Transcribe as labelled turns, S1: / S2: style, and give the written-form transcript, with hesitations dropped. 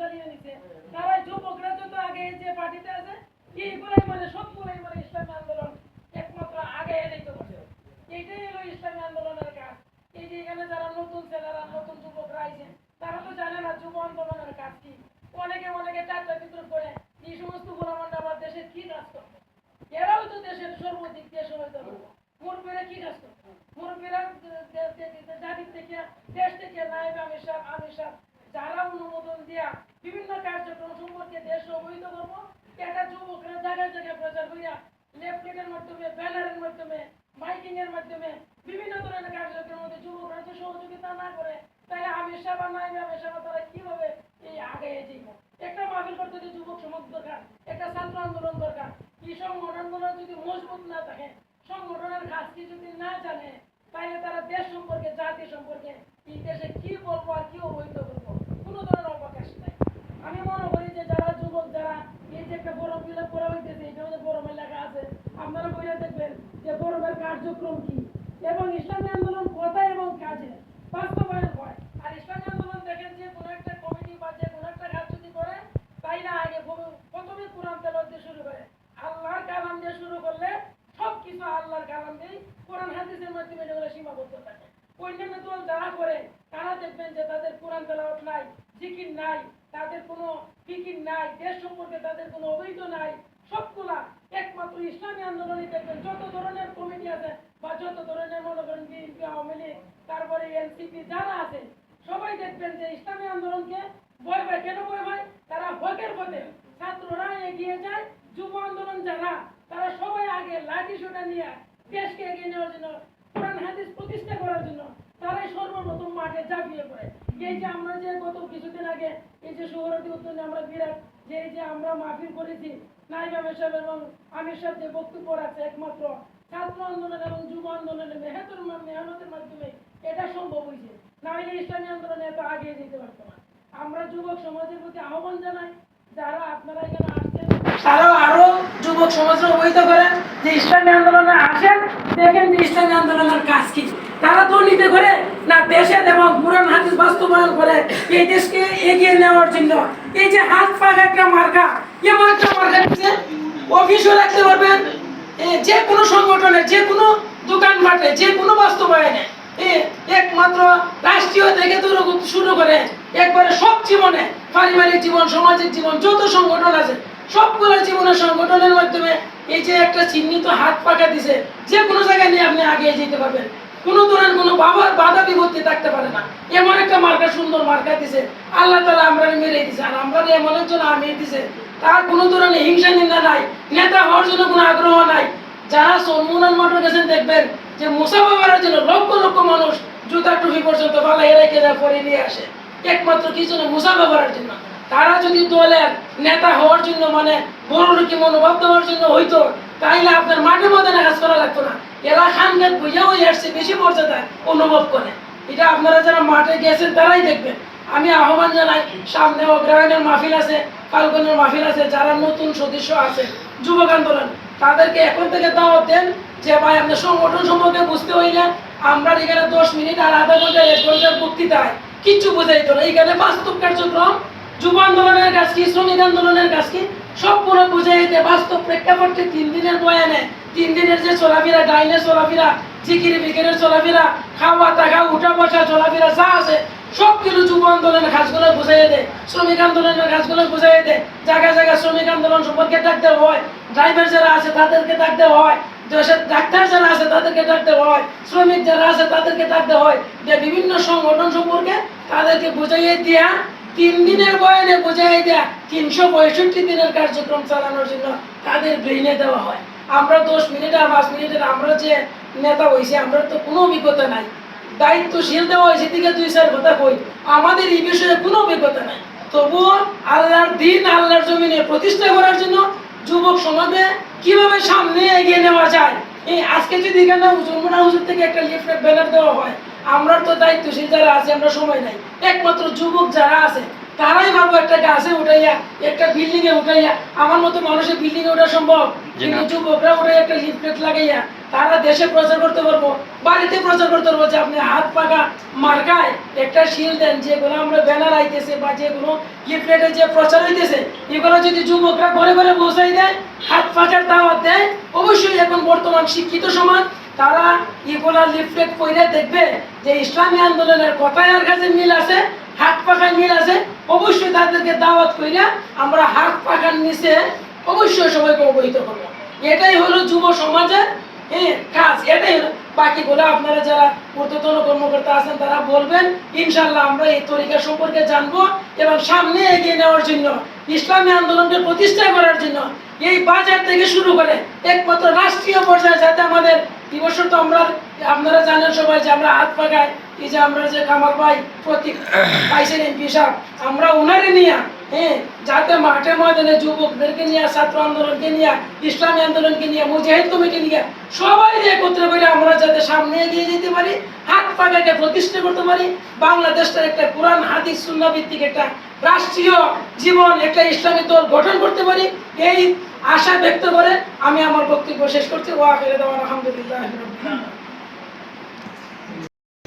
S1: চালিয়ে নিছে তারা যুবকরা যত আগে যে পার্টিতে আছে এইগুলাই মানে সবগুলাই মানে ইসলামী আন্দোলন একমাত্র আগে এটাই করছে এইটাই হলো ইসলামী আন্দোলনের কাজ এই যে এখানে যারা নতুন ছেলেরা নতুন যুবকরা আইছে তারা তো জানে না যুব আন্দোলনের কাজ কি অনেকে টাটা বিদ্রোহ করে এই সমস্ত গোলামান্ডা আমার দেশের কি কাজ করবে এরাও তো দেশের সর্বদিক দিয়ে সহায়তা করবে মুরব্বীরা কি কাজ করবে মুরব্বীরা জাতির থেকে দেশ থেকে নায়েব আমির সাহেব যারা অনুমোদন দিয়া বিভিন্ন কার্যক্রম সম্পর্কে দেশ অবহিত করবো এটা যুবকরা জায়গায় জায়গায় প্রচার করিয়া লেফলেটের মাধ্যমে ব্যানারের মাধ্যমে মাইকিং এর মাধ্যমে বিভিন্ন ধরনের কার্যক্রমের মধ্যে যুবকরা যদি সহযোগিতা না করে তাহলে আমির সাহেব আর নায়েব আমির সাহেব তারা কিভাবে এই আগে যাইব একটা মাহফিল করতে যদি যুবক সমাজ দরকার একটা ছাত্র আন্দোলন দরকার এই সংগঠনগুলো যদি মজবুত না থাকে সংগঠনের কাজ কি যদি না জানে তাহলে তারা দেশ সম্পর্কে জাতি সম্পর্কে এই দেশে কি বলবো আর কি অবহিত করবো কোনো ধরনের অবকাশ নাই আমি মনে করি যে যারা যুবক যারা এই যে একটা বড় বিলে পড়া হইতেছে এটা আমাদের বড়মের লেখা আছে আপনারা বইটা দেখবেন যে বড়মের কার্যক্রম কি এবং ইসলামী আন্দোলন কথা এবং কাজে বাস্তবায়ন হয় আর ইসলামী আন্দোলন দেখেন যে কোনো একটা কমিটি বা যে কোনো একটা কাজ যদি করে তাইলে আগে প্রথমে কোরআন তেলাওয়াত দিয়ে শুরু করে আল্লাহর কালাম দিয়ে শুরু করলে সবকিছু আল্লাহর কালাম দিয়ে কোরআন হাদিসের মাধ্যমে এগুলো সীমাবদ্ধ থাকে অন্যান্য দল যারা করে তারা দেখবেন যে তাদের কোরআন তেলাওয়াত নাই জিকির নাই তাদের কোনো ফিকির নাই দেশ সম্পর্কে তাদের কোনো অবহিত নাই সবগুলা একমাত্র ইসলামী আন্দোলনই দেখবেন যত ধরনের কমিটি আছে বা যত ধরনের মনে করেন বিএনপি আওয়ামী লীগ তারপরে এনসিপি যারা আছে সবাই দেখবেন যে ইসলামী আন্দোলনকে ভয় পায় কেন ভয় পায় তারা হকের পথে ছাত্ররা এগিয়ে যায় যুব আন্দোলন যারা তারা সবাই আগে লাঠি সোটা নিয়ে দেশকে এগিয়ে নেওয়ার জন্য কোরআন হাদিস প্রতিষ্ঠা করার জন্য তারাই সর্বপ্রথম মাঠে ঝাঁপিয়ে পড়ে এই যে আমরা যে গত কিছুদিন আগে এই যে সোহরাওয়ার্দী উদ্যানে আমরা বিরাট যে এই যে আমরা মাহফিল করেছি নায়েব আমির সাহেব এবং আমির সাহেব যে বক্তব্য আছে একমাত্র ছাত্র আন্দোলন এবং যুব আন্দোলনের মেহনতের মাধ্যমে এটা সম্ভব হয়েছে না হলে ইসলামী আন্দোলনে এত আগিয়ে যেতে পারতো না আমরা যুবক সমাজের প্রতি আহ্বান জানাই যারা আপনারা এখানে আসছেন তারাও আরো যুবক সমাজকে অবহিত করেন যে ইসলামী আন্দোলনে আসেন দেখেন যে ইসলামী আন্দোলনের কাজ কি তারা দুর্নীতি করে না দেশের এবং কোরআন হাদিস বাস্তবায়ন করে এই দেশকে এগিয়ে নেওয়ার জন্য এই যে হাত পাক একটা মার্কা এমন একটা মার্কা দিচ্ছে অফিসও রাখতে পারবেন যে কোনো সংগঠনে যে কোনো দোকান মাঠে যে কোনো বাস্তবায়নে একমাত্র রাষ্ট্রীয় থেকে শুরু করে একবারে সব জীবনে পারিবারিক জীবন সামাজিক জীবন যত সংগঠন আছে সবগুলো জীবনের সংগঠনের মাধ্যমে এই যে একটা চিহ্নিত হাত পাকা দিছে যে কোনো জায়গায় নিয়ে আপনি আগে যেতে পারবেন কোনো ধরনের কোনো বাধা বিপত্তি থাকতে পারে না এমন একটা মার্কা সুন্দর মার্কা দিছে আল্লাহ তাআলা আমরা মেরে দিছে আর আমরা এমন একজন আমির দিছে তার কোনো ধরনের হিংসা নিন্দা নাই নেতা হওয়ার জন্য কোনো আগ্রহ নাই যারা সম্মুনান মাঠে গেছেন দেখবেন যে মুসাফা করার জন্য লক্ষ লক্ষ মানুষ জুতা টুপি পর্যন্ত পালা রেখে পরে নিয়ে আসে একমাত্র কি জন্য মুসাফা করার জন্য তারা যদি দলের নেতা হওয়ার জন্য মানে বড় লোকি মনোভাব দেওয়ার জন্য হইতো তাইলে আপনার মাঠে ময়দানে কাজ করা লাগতো না এরা খানগাত বুঝেও আসছে বেশি মর্যাদা অনুভব করে এটা আপনারা যারা মাঠে গেছেন তারাই দেখবেন আমি আহ্বান জানাই সামনে অগ্রহায়ণের মাহফিল আছে ফাল্গুনের মাহফিল আছে যারা নতুন সদস্য আছে যুবক আন্দোলন তাদেরকে এখন থেকে দাওয়াত দেন যে ভাই আপনার সংগঠন সম্পর্কে বুঝতে হইলে আমরা এখানে 10 মিনিট আর আধা ঘন্টা 1 ঘন্টার বক্তৃতায় কিচ্ছু বুঝাইতো না এইখানে বাস্তব কার্যক্রম যুব আন্দোলনের কাজ কি শ্রমিক আন্দোলনের কাজ কি সবগুলো বুঝাইতে বাস্তব প্রেক্ষাপটে 3 দিনের বয়ানে 3 দিনের যে চলাফেরা ডাইনে চলাফেরা জিকির বিকিরের চলাফেরা খাওয়া থাকা উঠা বসা চলাফেরা যা আছে সবগুলো যুব আন্দোলনের কাজগুলো বুঝাইয়ে দেয় শ্রমিক আন্দোলনের কাজগুলো বুঝাইয়ে দেয় জায়গায় জায়গায় শ্রমিক আন্দোলন সম্পর্কে ডাকতে হয় ড্রাইভার যারা আছে তাদেরকে ডাকতে হয় দেশের ডাক্তার যারা আছে তাদেরকে ডাকতে হয় শ্রমিক যারা আছে তাদেরকে ডাকতে হয় যে বিভিন্ন সংগঠন সম্পর্কে তাদেরকে বুঝাইয়ে দেয়া 3 দিনের বয়ানে বুঝাইয়ে দেয়া 365 দিনের কার্যক্রম চালানোর জন্য তাদের ব্রেইনে দেওয়া হয় আমরা 10 মিনিট আর 5 মিনিটের আমরা যে নেতা হয়েছি আমরা তো কোনো অভিজ্ঞতা নাই দায়িত্বশীল দেওয়া হয়েছে দিকে 2-4 কথা কই আমাদের এই বিষয়ে কোনো অভিজ্ঞতা নাই তবুও আল্লাহর দিন আল্লাহর জমিনে প্রতিষ্ঠা করার জন্য যুবক সমাজে কিভাবে সামনে এগিয়ে নেওয়া যায় এই আজকে যদি এখানে হুজুরমুনা হুজুর থেকে একটা লিফলেট ব্যানার দেওয়া হয় আমরা তো দায়িত্বশীল যারা আছে আমরা সময় নাই একমাত্র যুবক যারা আছে তারাই ভাবো একটা গাছে উঠাইয়া একটা বিল্ডিং এ উঠাইয়া আমার মতো মানুষের বিল্ডিং এ ওঠা সম্ভব কিন্তু যুবকরা ওটা একটা লিফলেট লাগাইয়া তারা দেশে প্রচার করতে পারবো, বাড়িতে প্রচার করতে পারবো যে আপনি হাত পাকা মার্কায় একটা শিল দেন, যেগুলো আমরা ব্যানার আইতেছে বা যেগুলো লিফলেটে যে প্রচার হইতেছে এগুলো যদি যুবকরা ঘরে ঘরে পৌঁছাই দেয়, হাত পাকার দাওয়াত দেয়, অবশ্যই এখন বর্তমান শিক্ষিত সমাজ তারা এগুলা লিফলেট পড়ে দেখবে যে ইসলামী আন্দোলনের কথায় আর কাছে মিল আছে, হাত পাখায় মিল আছে, অবশ্যই তাদেরকে দাওয়াত কইরা আমরা হাত পাখার নিচে অবশ্যই সবাইকে অবহিত করবো। এটাই হলো যুব সমাজের কাজ, এটাই হলো। বাকিগুলো আপনারা যারা ঊর্ধ্বতন কর্মকর্তা আছেন তারা বলবেন, ইনশাল্লাহ আমরা এই তরিকা সম্পর্কে জানবো এবং সামনে এগিয়ে নেওয়ার জন্য, ইসলামী আন্দোলনকে প্রতিষ্ঠা করার জন্য এই বাজার থেকে শুরু করে একমাত্র রাষ্ট্রীয় পর্যায়ে যাতে আমাদের দিবস তো আমরা আপনারা জানেন সবাই যে আমরা হাত পাকায় এই যে আমরা যে কামাল ভাই প্রতীক পাইছেন এমপি সাহেব, আমরা ওনারে নিয়ে যাতে মাঠে ময়দানে যুবকদেরকে নিয়ে, ছাত্র আন্দোলনকে নিয়ে, ইসলামী আন্দোলনকে নিয়ে, মুজাহিদ কমিটি নিয়ে সবাই একত্রে করে আমরা যাতে সামনে এগিয়ে যেতে পারি, হাত পাকাকে প্রতিষ্ঠা করতে পারি, বাংলাদেশটার একটা কোরআন হাদিস সুন্নাহ ভিত্তিক একটা রাষ্ট্রীয় জীবন, একটা ইসলামী দল গঠন করতে পারি, এই আশা ব্যক্ত করে আমি আমার বক্তব্য শেষ করছি। ওয়া আখিরু দাওয়ানা আলহামদুলিল্লাহি রাব্বিল আলামিন।